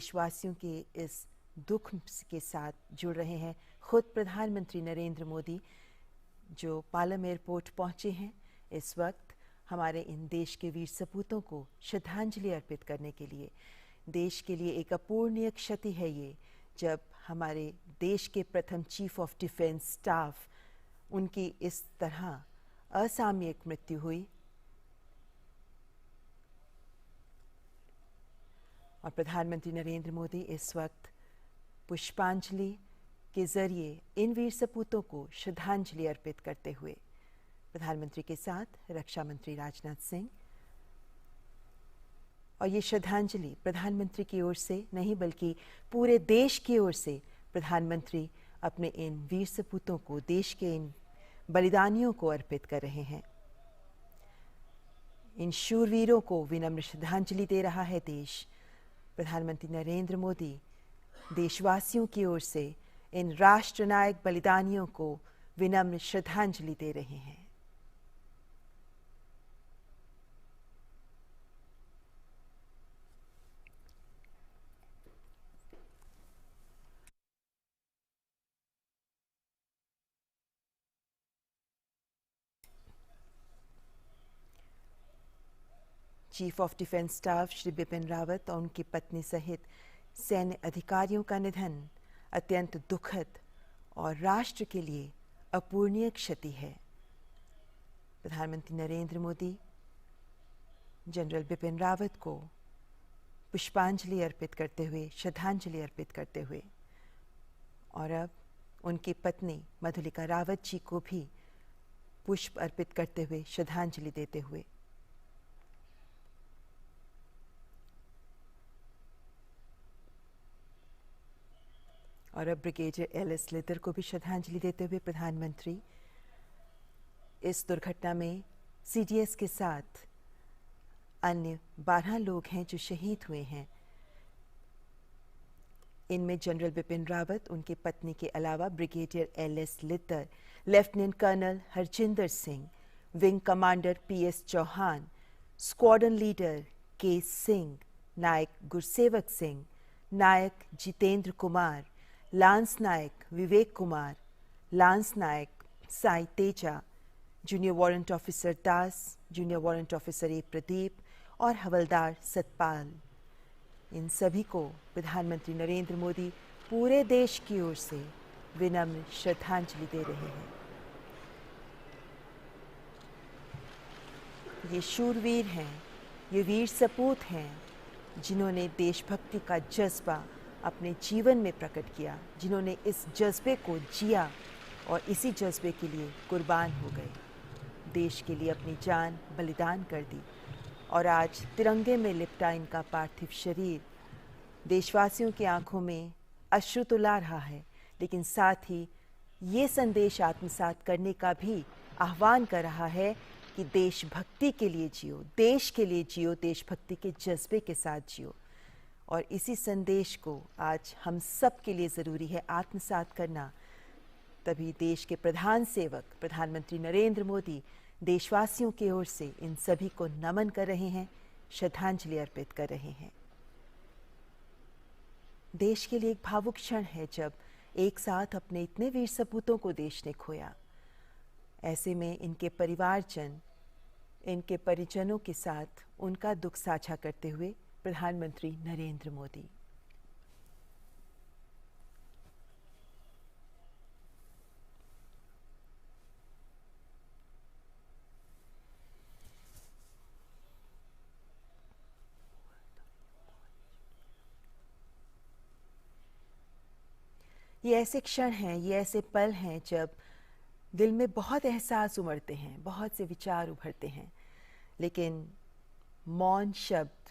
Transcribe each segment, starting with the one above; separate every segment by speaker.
Speaker 1: देशवासियों के इस दुख के साथ जुड़ रहे हैं। खुद प्रधानमंत्री नरेंद्र मोदी जो पालम एयरपोर्ट पहुंचे हैं इस वक्त हमारे इन देश के वीर सपूतों को श्रद्धांजलि अर्पित करने के लिए। देश के लिए एक अपूरणीय क्षति है ये, जब हमारे देश के प्रथम चीफ ऑफ डिफेंस स्टाफ उनकी इस तरह असामयिक मृत्यु हुई। और प्रधानमंत्री नरेंद्र मोदी इस वक्त पुष्पांजलि के जरिए इन वीर सपूतों को श्रद्धांजलि अर्पित करते हुए प्रधानमंत्री के साथ रक्षा मंत्री राजनाथ सिंह। और ये श्रद्धांजलि प्रधानमंत्री की ओर से नहीं बल्कि पूरे देश की ओर से प्रधानमंत्री अपने इन वीर सपूतों को, देश के इन बलिदानियों को अर्पित कर रहे हैं। इन शूरवीरों को विनम्र श्रद्धांजलि दे रहा है देश। प्रधानमंत्री नरेंद्र मोदी देशवासियों की ओर से इन राष्ट्रनायक बलिदानियों को विनम्र श्रद्धांजलि दे रहे हैं। Chief of defence staff Shri Bipin Rawat और उनकी पत्नी सहित सैन्य अधिकारियों का निधन अत्यंत दुखद और राष्ट्र के लिए अपूरणीय क्षति है। प्रधानमंत्री नरेंद्र मोदी जनरल बिपिन रावत को पुष्पांजलि अर्पित करते हुए, श्रद्धांजलि अर्पित करते हुए, और अब उनकी पत्नी मधुलिका रावत जी को भी पुष्प अर्पित करते हुए, श्रद्धांजलि देते हुए और अब ब्रिगेडियर एल.एस. लितर को भी श्रद्धांजलि देते हुए प्रधानमंत्री इस दुर्घटना में सीडीएस के साथ अन्य 12 लोग हैं जो शहीद हुए हैं। इनमें जनरल बिपिन रावत, उनकी पत्नी के अलावा brigadier L S. Lidder, lieutenant colonel Harjinder Singh, wing commander P S. Chauhan, squadron leader K Singh, Naik Gursewak Singh, Naik Jitendra Kumar, lance Naik Vivek Kumar, lance Naik Sai Teja, junior warrant officer Das, junior warrant officer A Pradeep और हवलदार सतपाल। इन सभी को प्रधानमंत्री नरेंद्र मोदी पूरे देश की ओर से विनम्र श्रद्धांजलि दे रहे हैं। ये शूरवीर हैं, ये वीर सपूत हैं जिन्होंने देशभक्ति का जज्बा अपने जीवन में प्रकट किया, जिन्होंने इस जज्बे को जिया और इसी जज्बे के लिए कुर्बान हो गए, देश के लिए अपनी जान बलिदान कर दी। और आज तिरंगे में लिपटा इनका पार्थिव शरीर देशवासियों की आंखों में अश्रु तो ला रहा है, लेकिन साथ ही ये संदेश आत्मसात करने का भी आह्वान कर रहा है कि देशभक्ति के लिए जियो, देश के लिए जियो, देशभक्ति के जज्बे के साथ जियो। और इसी संदेश को आज हम सब के लिए ज़रूरी है आत्मसात करना। तभी देश के प्रधान सेवक प्रधानमंत्री नरेंद्र मोदी देशवासियों की ओर से इन सभी को नमन कर रहे हैं, श्रद्धांजलि अर्पित कर रहे हैं। देश के लिए एक भावुक क्षण है जब एक साथ अपने इतने वीर सपूतों को देश ने खोया। ऐसे में इनके परिवारजन, इनके परिजनों के साथ उनका दुख साझा करते हुए प्रधानमंत्री नरेंद्र मोदी। ये ऐसे क्षण हैं, ये ऐसे पल हैं जब दिल में बहुत एहसास उमड़ते हैं, बहुत से विचार उभरते हैं, लेकिन मौन शब्द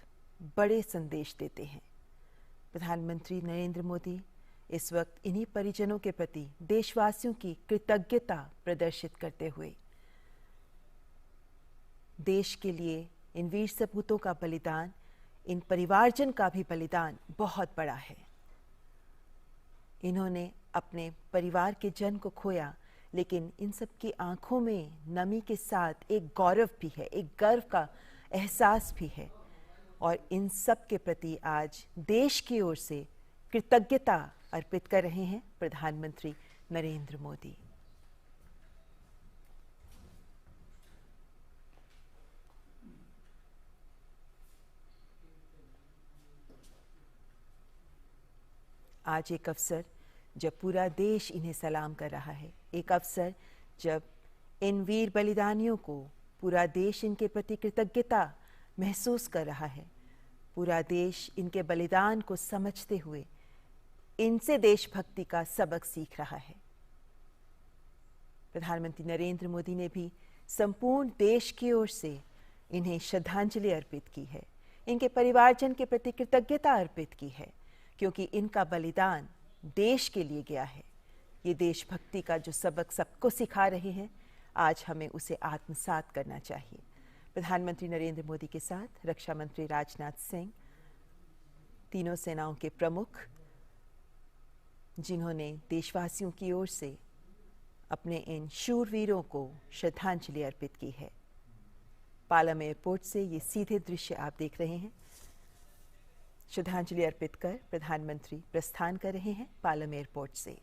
Speaker 1: बड़े संदेश देते हैं। प्रधानमंत्री नरेंद्र मोदी इस वक्त इन्हीं परिजनों के प्रति देशवासियों की कृतज्ञता प्रदर्शित करते हुए देश के लिए इन वीर सपूतों का बलिदान, इन परिवारजन का भी बलिदान बहुत बड़ा है। इन्होंने अपने परिवार के जन को खोया, लेकिन इन सब की आंखों में नमी के साथ एक गौरव भी है, एक गर्व का एहसास भी है। और इन सब के प्रति आज देश की ओर से कृतज्ञता अर्पित कर रहे हैं प्रधानमंत्री नरेंद्र मोदी। आज एक अवसर जब पूरा देश इन्हें सलाम कर रहा है, एक अवसर जब इन वीर बलिदानियों को पूरा देश इनके प्रति कृतज्ञता महसूस कर रहा है, पूरा देश इनके बलिदान को समझते हुए इनसे देशभक्ति का सबक सीख रहा है। प्रधानमंत्री नरेंद्र मोदी ने भी संपूर्ण देश की ओर से इन्हें श्रद्धांजलि अर्पित की है, इनके परिवारजन के प्रति कृतज्ञता अर्पित की है, क्योंकि इनका बलिदान देश के लिए गया है। ये देशभक्ति का जो सबक सबको सिखा रहे हैं, आज हमें उसे आत्मसात करना चाहिए। प्रधानमंत्री नरेंद्र मोदी के साथ रक्षा मंत्री राजनाथ सिंह, तीनों सेनाओं के प्रमुख, जिन्होंने देशवासियों की ओर से अपने इन शूरवीरों को श्रद्धांजलि अर्पित की है। पालम एयरपोर्ट से ये सीधे दृश्य आप देख रहे हैं। श्रद्धांजलि अर्पित कर प्रधानमंत्री प्रस्थान कर रहे हैं पालम एयरपोर्ट से।